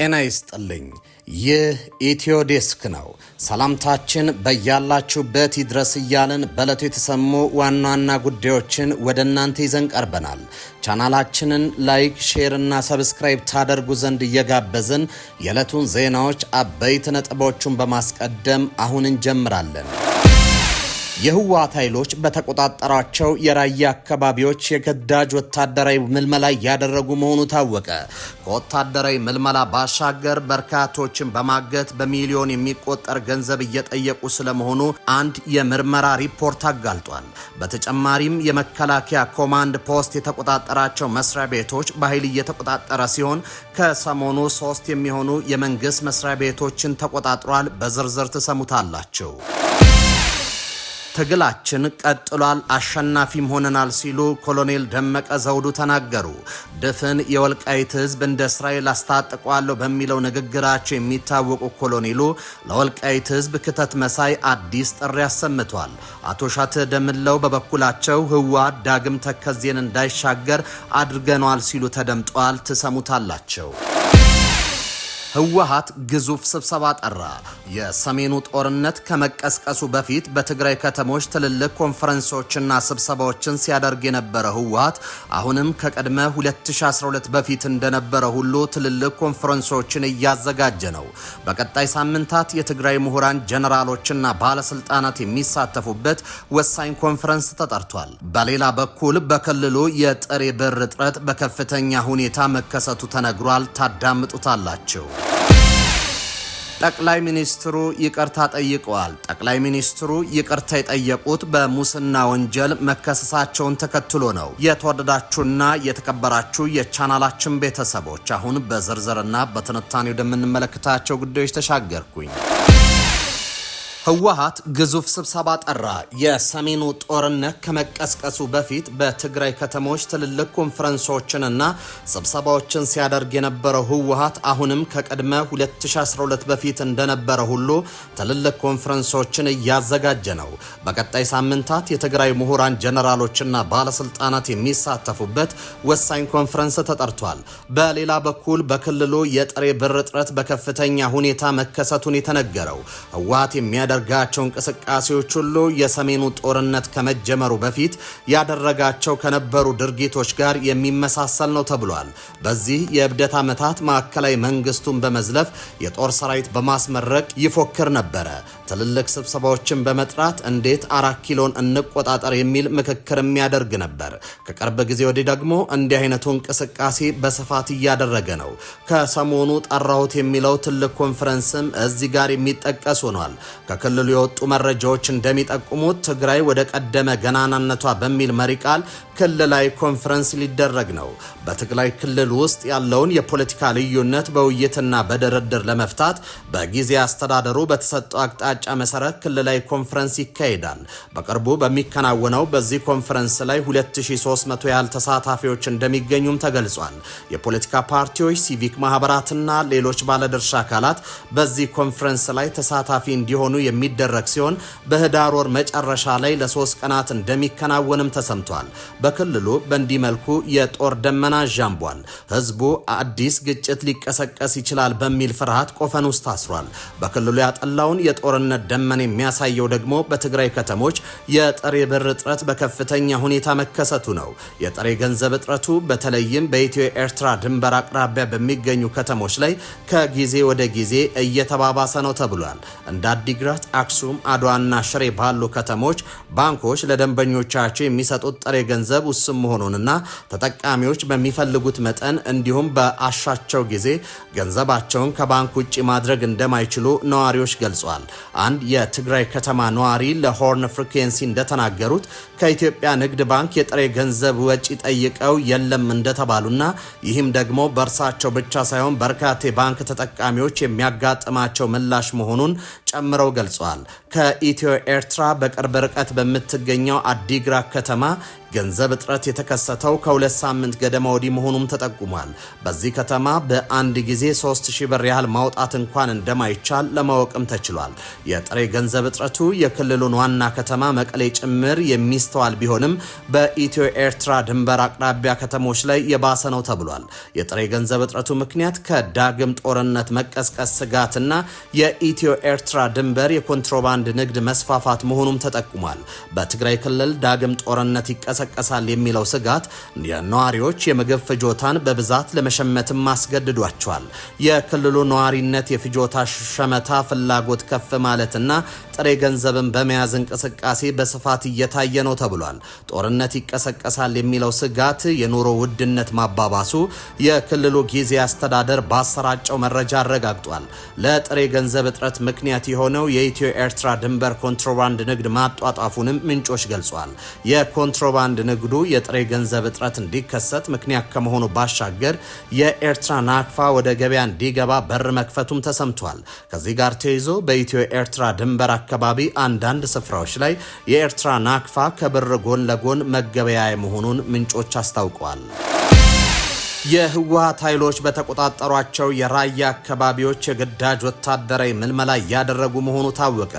ጤና ይስጥልኝ። ይህ ኢትዮ ዴስክ ነው። ሰላምታችን በያላችሁበት ይድረስ እያልን በዕለቱ የተሰሙ ዋና ዋና ጉዳዮችን ወደ እናንተ ይዘን ቀርበናል። ቻናላችንን ላይክ፣ ሼር እና ሰብስክራይብ ታደርጉ ዘንድ እየጋበዝን የዕለቱን ዜናዎች አበይት ነጥቦቹን በማስቀደም አሁን እንጀምራለን። የህወሓት ኃይሎች በተቆጣጠራቸው የራያ አካባቢዎች የግዳጅ ወታደራዊ ምልመላ ያደረጉ መሆኑ ታወቀ። ከወታደራዊ ምልመላ ባሻገር በርካቶችን በማገት በሚሊዮን የሚቆጠር ገንዘብ እየጠየቁ ስለመሆኑ አንድ የምርመራ ሪፖርት አጋልጧል። በተጨማሪም የመከላከያ ኮማንድ ፖስት የተቆጣጠራቸው መስሪያ ቤቶች በኃይል እየተቆጣጠረ ሲሆን ከሰሞኑ 3 የሚሆኑ የመንግስት መስሪያ ቤቶችን ተቆጣጥሯል። በዝርዝር ትሰሙታላችሁ። ትግላችን ቀጥሏል፣ አሸናፊም ሆነናል ሲሉ ኮሎኔል ደመቀ ዘውዱ ተናገሩ። ድፍን የወልቃይት ህዝብ እንደ እስራኤል አስታጥቋለሁ በሚለው ንግግራቸው የሚታወቁ ኮሎኔሉ ለወልቃይት ህዝብ ክተት መሳይ አዲስ ጥሪ አሰምቷል። አቶ ሻተ ደምለው በበኩላቸው ህወሓት ዳግም ተከዜን እንዳይሻገር አድርገኗል ሲሉ ተደምጧል። ትሰሙታላቸው። ህወሓት ግዙፍ ስብሰባ ጠራ። የሰሜኑ ጦርነት ከመቀስቀሱ በፊት በትግራይ ከተሞች ትልልቅ ኮንፈረንሶችና ስብሰባዎችን ሲያደርግ የነበረ ህወሓት አሁንም ከቀድመ 2012 በፊት እንደነበረ ሁሉ ትልልቅ ኮንፈረንሶችን እያዘጋጀ ነው። በቀጣይ ሳምንታት የትግራይ ምሁራን፣ ጀነራሎችና ባለስልጣናት የሚሳተፉበት ወሳኝ ኮንፈረንስ ተጠርቷል። በሌላ በኩል በክልሉ የጥሬ ብር እጥረት በከፍተኛ ሁኔታ መከሰቱ ተነግሯል። ታዳምጡታላችሁ። ጠቅላይ ሚኒስትሩ ይቅርታ ጠይቀዋል። ጠቅላይ ሚኒስትሩ ይቅርታ የጠየቁት በሙስና ወንጀል መከሰሳቸውን ተከትሎ ነው። የተወደዳችሁና የተከበራችሁ የቻናላችን ቤተሰቦች አሁን በዝርዝርና በትንታኔ ወደምንመለከታቸው ጉዳዮች ተሻገርኩኝ። ህወሓት ግዙፍ ስብሰባ ጠራ። የሰሜኑ ጦርነት ከመቀስቀሱ በፊት በትግራይ ከተሞች ትልልቅ ኮንፈረንሶችንና ስብሰባዎችን ሲያደርግ የነበረው ህወሓት አሁንም ከቀድመ 2012 በፊት እንደነበረ ሁሉ ትልልቅ ኮንፈረንሶችን እያዘጋጀ ነው። በቀጣይ ሳምንታት የትግራይ ምሁራን፣ ጀነራሎችና ባለስልጣናት የሚሳተፉበት ወሳኝ ኮንፈረንስ ተጠርቷል። በሌላ በኩል በክልሉ የጥሬ ብር እጥረት በከፍተኛ ሁኔታ መከሰቱን የተነገረው ህወሓት ያደረጋቸው እንቅስቃሴዎች ሁሉ የሰሜኑ ጦርነት ከመጀመሩ በፊት ያደረጋቸው ከነበሩ ድርጊቶች ጋር የሚመሳሰል ነው ተብሏል። በዚህ የእብደት ዓመታት ማዕከላዊ መንግስቱን በመዝለፍ የጦር ሰራዊት በማስመረቅ ይፎክር ነበረ። ትልልቅ ስብሰባዎችን በመጥራት እንዴት 4 ኪሎን እንቆጣጠር የሚል ምክክር የሚያደርግ ነበር። ከቅርብ ጊዜ ወዲህ ደግሞ እንዲህ አይነቱ እንቅስቃሴ በስፋት እያደረገ ነው። ከሰሞኑ ጠራሁት የሚለው ትልቅ ኮንፈረንስም እዚህ ጋር የሚጠቀስ ሆኗል። ከክልሉ የወጡ መረጃዎች እንደሚጠቁሙት ትግራይ ወደ ቀደመ ገናናነቷ በሚል መሪ ቃል ክልላዊ ኮንፈረንስ ሊደረግ ነው። በትግራይ ክልል ውስጥ ያለውን የፖለቲካ ልዩነት በውይይትና በድርድር ለመፍታት በጊዜ አስተዳደሩ በተሰጠው አቅጣጫ መሰረት ክልላዊ ኮንፈረንስ ይካሄዳል። በቅርቡ በሚከናወነው በዚህ ኮንፈረንስ ላይ 2300 ያህል ተሳታፊዎች እንደሚገኙም ተገልጿል። የፖለቲካ ፓርቲዎች፣ ሲቪክ ማህበራትና ሌሎች ባለድርሻ አካላት በዚህ ኮንፈረንስ ላይ ተሳታፊ እንዲሆኑ የሚደረግ ሲሆን በህዳር ወር መጨረሻ ላይ ለ3 ቀናት እንደሚከናወንም ተሰምቷል። በክልሉ በእንዲህ መልኩ የጦር ደመና ዣንቧል። ህዝቡ አዲስ ግጭት ሊቀሰቀስ ይችላል በሚል ፍርሃት ቆፈን ውስጥ ታስሯል። በክልሉ ያጠላውን የጦርነት ደመና የሚያሳየው ደግሞ በትግራይ ከተሞች የጥሬ ብር እጥረት በከፍተኛ ሁኔታ መከሰቱ ነው። የጥሬ ገንዘብ እጥረቱ በተለይም በኢትዮ ኤርትራ ድንበር አቅራቢያ በሚገኙ ከተሞች ላይ ከጊዜ ወደ ጊዜ እየተባባሰ ነው ተብሏል። እንደ አዲግራት፣ አክሱም፣ አድዋና ሽሬ ባሉ ከተሞች ባንኮች ለደንበኞቻቸው የሚሰጡት ጥሬ ገንዘብ ውስን መሆኑንና ተጠቃሚዎች በሚፈልጉት መጠን እንዲሁም በአሻቸው ጊዜ ገንዘባቸውን ከባንክ ውጪ ማድረግ እንደማይችሉ ነዋሪዎች ገልጸዋል። አንድ የትግራይ ከተማ ነዋሪ ለሆርን ፍሪኩዌንሲ እንደተናገሩት ከኢትዮጵያ ንግድ ባንክ የጥሬ ገንዘብ ወጪ ጠይቀው የለም እንደተባሉና ይህም ደግሞ በእርሳቸው ብቻ ሳይሆን በርካታ የባንክ ተጠቃሚዎች የሚያጋጥማቸው ምላሽ መሆኑን ጨምረው ገልጸዋል። ከኢትዮ ኤርትራ በቅርብ ርቀት በምትገኘው አዲግራት ከተማ ገንዘብ እጥረት የተከሰተው ከሁለት ሳምንት ገደማ ወዲህ መሆኑም ተጠቁሟል። በዚህ ከተማ በአንድ ጊዜ 3000 ብር ያህል ማውጣት እንኳን እንደማይቻል ለማወቅም ተችሏል። የጥሬ ገንዘብ እጥረቱ የክልሉን ዋና ከተማ መቀሌ ጭምር የሚስተዋል ቢሆንም በኢትዮ ኤርትራ ድንበር አቅራቢያ ከተሞች ላይ የባሰ ነው ተብሏል። የጥሬ ገንዘብ እጥረቱ ምክንያት ከዳግም ጦርነት መቀስቀስ ስጋትና የኢትዮ ኤርትራ ድንበር የኮንትሮባንድ ንግድ መስፋፋት መሆኑም ተጠቁሟል። በትግራይ ክልል ዳግም ጦርነት ይቀሰቀሳል የሚለው ስጋት የነዋሪዎች የምግብ ፍጆታን በብዛት ለመሸመትም አስገድዷቸዋል። የክልሉ ነዋሪነት የፍጆታ ሸመታ ፍላጎት ከፍ ማለትና ጥሬ ገንዘብን በመያዝ እንቅስቃሴ በስፋት እየታየ ነው ተብሏል። ጦርነት ይቀሰቀሳል የሚለው ስጋት የኑሮ ውድነት ማባባሱ የክልሉ ጊዜ አስተዳደር ባሰራጨው መረጃ አረጋግጧል። ለጥሬ ገንዘብ እጥረት ምክንያት የሆነው የኢትዮ ኤርትራ ድንበር ኮንትሮባንድ ንግድ ማጧጧፉንም ምንጮች ገልጿል። የኮንትሮባንድ ንግዱ የጥሬ ገንዘብ እጥረት እንዲከሰት ምክንያት ከመሆኑ ባሻገር የኤርትራ ናቅፋ ወደ ገበያ እንዲገባ በር መክፈቱም ተሰምቷል። ከዚህ ጋር ተይዞ በኢትዮ ኤርትራ ድንበር አካባቢ አንዳንድ ስፍራዎች ላይ የኤርትራ ናቅፋ ከብር ጎን ለጎን መገበያያ መሆኑን ምንጮች አስታውቀዋል። የህወሓት ኃይሎች በተቆጣጠሯቸው የራያ አካባቢዎች የግዳጅ ወታደራዊ ምልመላ እያደረጉ መሆኑ ታወቀ።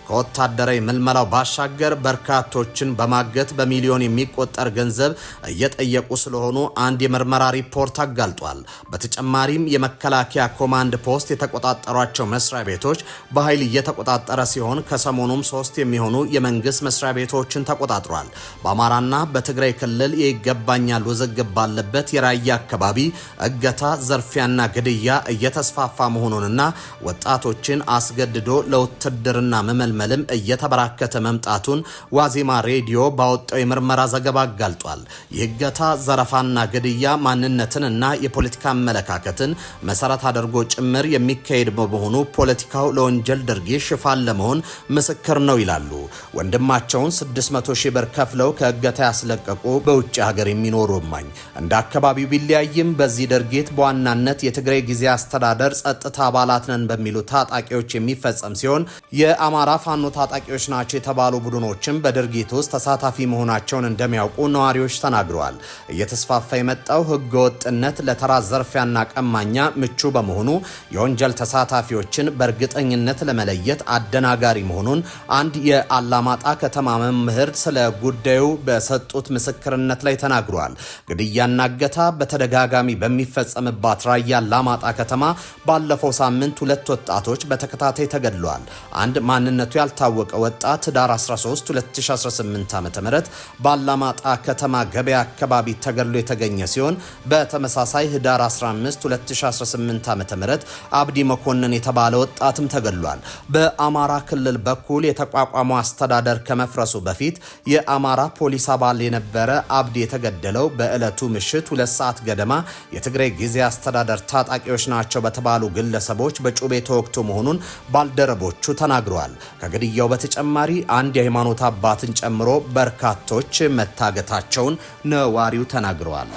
ከወታደራዊ ምልመላው ባሻገር በርካቶችን በማገት በሚሊዮን የሚቆጠር ገንዘብ እየጠየቁ ስለሆኑ አንድ የምርመራ ሪፖርት አጋልጧል። በተጨማሪም የመከላከያ ኮማንድ ፖስት የተቆጣጠሯቸው መስሪያ ቤቶች በኃይል እየተቆጣጠረ ሲሆን ከሰሞኑም 3 የሚሆኑ የመንግስት መስሪያ ቤቶችን ተቆጣጥሯል። በአማራና በትግራይ ክልል የይገባኛል ውዝግብ ባለበት የራያ አካባቢ እገታ፣ ዘርፊያና ግድያ እየተስፋፋ መሆኑንና ወጣቶችን አስገድዶ ለውትድርና መመልመልም እየተበራከተ መምጣቱን ዋዜማ ሬዲዮ ባወጣው የምርመራ ዘገባ አጋልጧል። የእገታ፣ ዘረፋና ግድያ ማንነትን እና የፖለቲካ አመለካከትን መሰረት አድርጎ ጭምር የሚካሄድ በመሆኑ ፖለቲካው ለወንጀል ድርጊት ሽፋን ለመሆን ምስክር ነው ይላሉ። ወንድማቸውን 600 ሺህ ብር ከፍለው ከእገታ ያስለቀቁ በውጭ ሀገር የሚኖሩ እማኝ እንደ አካባቢው ቢለያይም በዚህ ድርጊት በዋናነት የትግራይ ጊዜ አስተዳደር ጸጥታ አባላት ነን በሚሉ ታጣቂዎች የሚፈጸም ሲሆን የአማራ ፋኖ ታጣቂዎች ናቸው የተባሉ ቡድኖችም በድርጊት ውስጥ ተሳታፊ መሆናቸውን እንደሚያውቁ ነዋሪዎች ተናግረዋል። እየተስፋፋ የመጣው ህገወጥነት ለተራ ዘርፊያና ቀማኛ ምቹ በመሆኑ የወንጀል ተሳታፊዎችን በእርግጠኝነት ለመለየት አደናጋሪ መሆኑን አንድ የአላማጣ ከተማ መምህር ስለ ጉዳዩ በሰጡት ምስክርነት ላይ ተናግረዋል። ግድያና እገታ በተደጋጋሚ በሚፈጸምባት ራያ አላማጣ ከተማ ባለፈው ሳምንት 2 ወጣቶች በተከታታይ ተገድለዋል። አንድ ማንነቱ ያልታወቀ ወጣት ህዳር 13 2018 ዓ.ም በአላማጣ ከተማ ገበያ አካባቢ ተገድሎ የተገኘ ሲሆን በተመሳሳይ ህዳር 15 2018 ዓ.ም አብዲ መኮንን የተባለ ወጣትም ተገድሏል። በአማራ ክልል በኩል የተቋቋመው አስተዳደር ከመፍረሱ በፊት የአማራ ፖሊስ አባል የነበረ አብዲ የተገደለው በዕለቱ ምሽት 2 ሰዓት ገደማ የትግራይ ጊዜ አስተዳደር ታጣቂዎች ናቸው በተባሉ ግለሰቦች በጩቤ ተወግቶ መሆኑን ባልደረቦቹ ተናግረዋል። ከግድያው በተጨማሪ አንድ የሃይማኖት አባትን ጨምሮ በርካቶች መታገታቸውን ነዋሪው ተናግረዋል።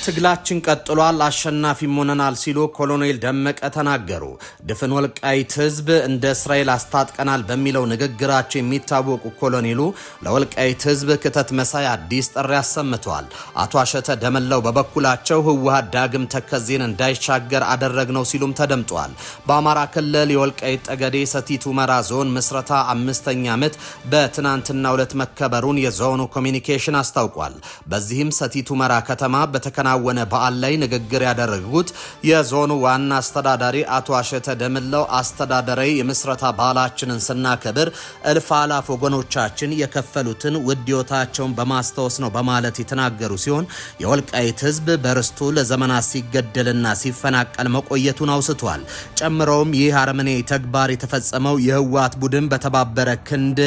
ትግላችን ቀጥሏል፣ አሸናፊም ሆነናል ሲሉ ኮሎኔል ደመቀ ተናገሩ። ድፍን ወልቃይት ህዝብ እንደ እስራኤል አስታጥቀናል በሚለው ንግግራቸው የሚታወቁ ኮሎኔሉ ለወልቃይት ህዝብ ክተት መሳይ አዲስ ጥሪ አሰምተዋል። አቶ አሸተ ደመላው በበኩላቸው ህወሓት ዳግም ተከዜን እንዳይሻገር አደረግነው ሲሉም ተደምጧል። በአማራ ክልል የወልቃይት ጠገዴ ሰቲት ሁመራ ዞን ምስረታ 5ኛ ዓመት በትናንትናው ዕለት መከበሩን የዞኑ ኮሚኒኬሽን አስታውቋል። በዚህም ሰቲት ሁመራ ከተማ በተከናወነ በዓል ላይ ንግግር ያደረጉት የዞኑ ዋና አስተዳዳሪ አቶ አሸተ ደምለው አስተዳደራዊ የምስረታ በዓላችንን ስናከብር እልፍ አላፍ ወገኖቻችን የከፈሉትን ውድ ሕይወታቸውን በማስታወስ ነው በማለት የተናገሩ ሲሆን የወልቃይት ህዝብ በርስቱ ለዘመናት ሲገደልና ሲፈናቀል መቆየቱን አውስቷል። ጨምረውም ይህ አረመኔያዊ ተግባር የተፈጸመው የህወሓት ቡድን በተባበረ ክንድ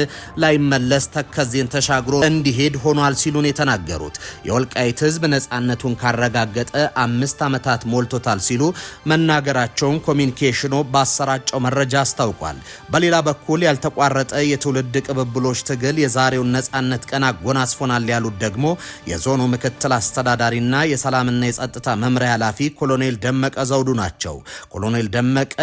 ላይ መለስ ተከዜን ተሻግሮ እንዲሄድ ሆኗል ሲሉን የተናገሩት የወልቃይት ህዝብ ነጻነቱን ካረጋገጠ 5 ዓመታት ሞልቶታል ሲሉ መናገራቸውን ኮሚኒኬሽኑ ባሰራጨው መረጃ አስታውቋል። በሌላ በኩል ያልተቋረጠ የትውልድ ቅብብሎች ትግል የዛሬውን ነጻነት ቀን አጎናጽፎናል ያሉት ደግሞ የዞኑ ምክትል አስተዳዳሪና የሰላምና የጸጥታ መምሪያ ኃላፊ ኮሎኔል ደመቀ ዘውዱ ናቸው። ኮሎኔል ደመቀ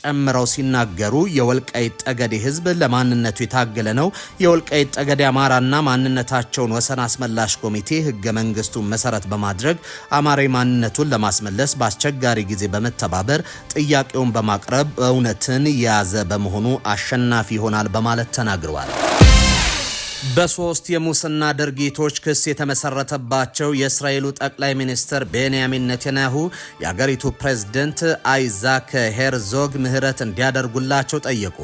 ጨምረው ሲናገሩ የወልቃይት ጠገዴ ህዝብ ለማንነቱ የታገለ ነው። የወልቃይት ጠገዴ አማራና ማንነታቸውን ወሰን አስመላሽ ኮሚቴ ህገ መንግስቱን መሰረት በማድረግ አማራዊ ማንነቱን ለማስመለስ በአስቸጋሪ ጊዜ በመተባበር ጥያቄውን በማቅረብ እውነትን የያዘ በመሆኑ አሸናፊ ይሆናል በማለት ተናግረዋል። በሶስት የሙስና ድርጊቶች ክስ የተመሰረተባቸው የእስራኤሉ ጠቅላይ ሚኒስትር ቤንያሚን ኔታንያሁ የአገሪቱ ፕሬዝዳንት አይዛክ ሄርዞግ ምህረት እንዲያደርጉላቸው ጠየቁ።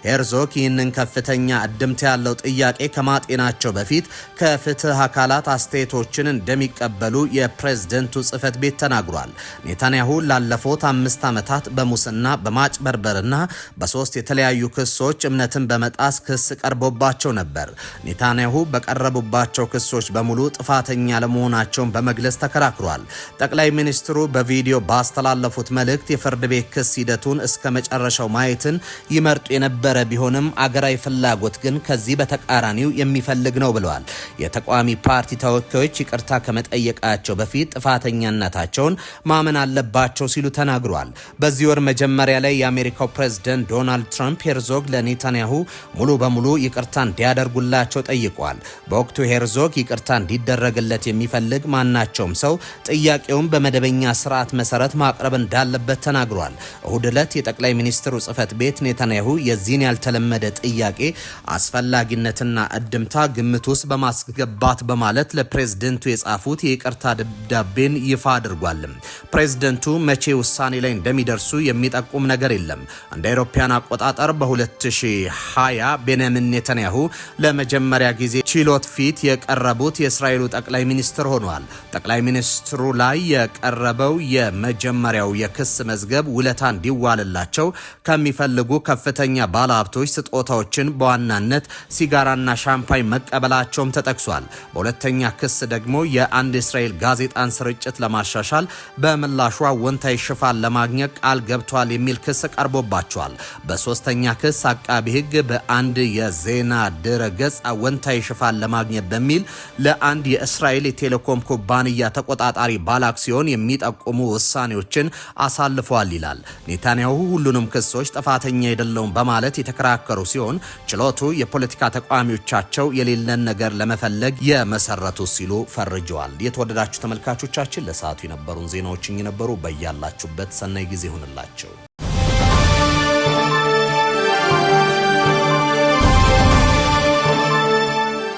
ሄርዞግ ይህንን ከፍተኛ እድምት ያለው ጥያቄ ከማጤናቸው በፊት ከፍትህ አካላት አስተያየቶችን እንደሚቀበሉ የፕሬዝዳንቱ ጽህፈት ቤት ተናግሯል። ኔታንያሁ ላለፉት 5 ዓመታት በሙስና በማጭበርበርና በሶስት የተለያዩ ክሶች እምነትን በመጣስ ክስ ቀርቦባቸው ነበር። ኔታንያሁ በቀረቡባቸው ክሶች በሙሉ ጥፋተኛ ለመሆናቸውን በመግለጽ ተከራክሯል። ጠቅላይ ሚኒስትሩ በቪዲዮ ባስተላለፉት መልእክት የፍርድ ቤት ክስ ሂደቱን እስከ መጨረሻው ማየትን ይመርጡ የነበረ ቢሆንም አገራዊ ፍላጎት ግን ከዚህ በተቃራኒው የሚፈልግ ነው ብለዋል። የተቃዋሚ ፓርቲ ተወካዮች ይቅርታ ከመጠየቃቸው በፊት ጥፋተኛነታቸውን ማመን አለባቸው ሲሉ ተናግሯል። በዚህ ወር መጀመሪያ ላይ የአሜሪካው ፕሬዝዳንት ዶናልድ ትራምፕ ሄርዞግ ለኔታንያሁ ሙሉ በሙሉ ይቅርታ እንዲያደርጉላቸው ጠይቋል። በወቅቱ ሄርዞግ ይቅርታ እንዲደረግለት የሚፈልግ ማናቸውም ሰው ጥያቄውን በመደበኛ ስርዓት መሰረት ማቅረብ እንዳለበት ተናግሯል። እሁድ ዕለት የጠቅላይ ሚኒስትሩ ጽህፈት ቤት ኔታንያሁ የዚህን ያልተለመደ ጥያቄ አስፈላጊነትና እድምታ ግምት ውስጥ በማስገባት በማለት ለፕሬዝደንቱ የጻፉት የይቅርታ ደብዳቤን ይፋ አድርጓል። ፕሬዝደንቱ መቼ ውሳኔ ላይ እንደሚደርሱ የሚጠቁም ነገር የለም። እንደ አውሮፓውያን አቆጣጠር በ2020 ቤንያሚን ኔታንያሁ ለመጀመሪያ ጊዜ ችሎት ፊት የቀረቡት የእስራኤሉ ጠቅላይ ሚኒስትር ሆነዋል። ጠቅላይ ሚኒስትሩ ላይ የቀረበው የመጀመሪያው የክስ መዝገብ ውለታ እንዲዋልላቸው ከሚፈልጉ ከፍተኛ ባለሀብቶች ስጦታዎችን በዋናነት ሲጋራና ሻምፓኝ መቀበላቸውም ተጠቅሷል። በሁለተኛ ክስ ደግሞ የአንድ እስራኤል ጋዜጣን ስርጭት ለማሻሻል በምላሹ አዎንታዊ ሽፋን ለማግኘት ቃል ገብቷል የሚል ክስ ቀርቦባቸዋል። በሶስተኛ ክስ አቃቢ ሕግ በአንድ የዜና ድረገጽ አዎንታዊ ሽፋን ለማግኘት በሚል ለአንድ የእስራኤል የቴሌኮም ኩባንያ ተቆጣጣሪ ባለአክሲዮን የሚጠቁሙ ውሳኔዎችን አሳልፈዋል ይላል። ኔታንያሁ ሁሉንም ክሶች ጥፋተኛ አይደለውም በማለት የተከራከሩ ሲሆን ችሎቱ የፖለቲካ ተቃዋሚዎቻቸው የሌለን ነገር ለመፈለግ የመሰረቱ ሲሉ ፈርጀዋል። የተወደዳችሁ ተመልካቾቻችን ለሰዓቱ የነበሩን ዜናዎች እኚህ ነበሩ። በያላችሁበት ሰናይ ጊዜ ይሁንላችሁ።